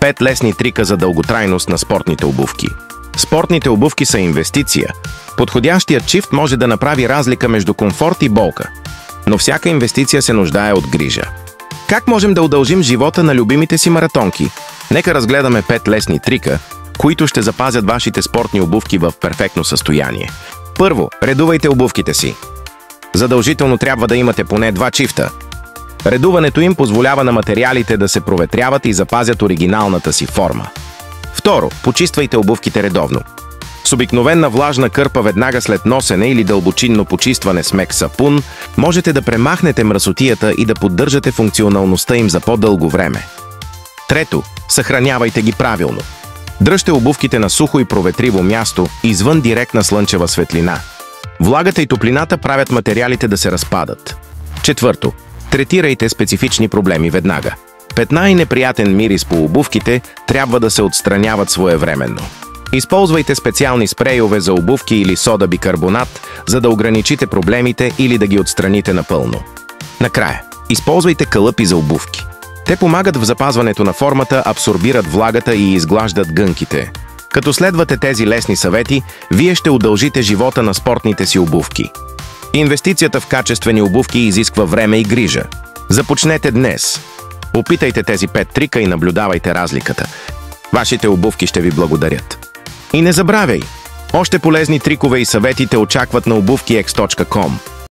5 лесни трика за дълготрайност на спортните обувки. Спортните обувки са инвестиция. Подходящият чифт може да направи разлика между комфорт и болка. Но всяка инвестиция се нуждае от грижа. Как можем да удължим живота на любимите си маратонки? Нека разгледаме 5 лесни трика, които ще запазят вашите спортни обувки в перфектно състояние. Първо, редувайте обувките си. Задължително трябва да имате поне 2 чифта. Редуването им позволява на материалите да се проветряват и запазят оригиналната си форма. Второ, почиствайте обувките редовно. С обикновена влажна кърпа веднага след носене или дълбочинно почистване с мек сапун, можете да премахнете мръсотията и да поддържате функционалността им за по-дълго време. Трето, съхранявайте ги правилно. Дръжте обувките на сухо и проветриво място, извън директна слънчева светлина. Влагата и топлината правят материалите да се разпадат. Четвърто, третирайте специфични проблеми веднага. Петна и неприятен мирис по обувките трябва да се отстраняват своевременно. Използвайте специални спрейове за обувки или сода бикарбонат, за да ограничите проблемите или да ги отстраните напълно. Накрая, използвайте калъпи за обувки. Те помагат в запазването на формата, абсорбират влагата и изглаждат гънките. Като следвате тези лесни съвети, вие ще удължите живота на спортните си обувки. Инвестицията в качествени обувки изисква време и грижа. Започнете днес. Опитайте тези 5 трика и наблюдавайте разликата. Вашите обувки ще ви благодарят. И не забравяй! Още полезни трикове и съвети те очакват на obuvkiex.com.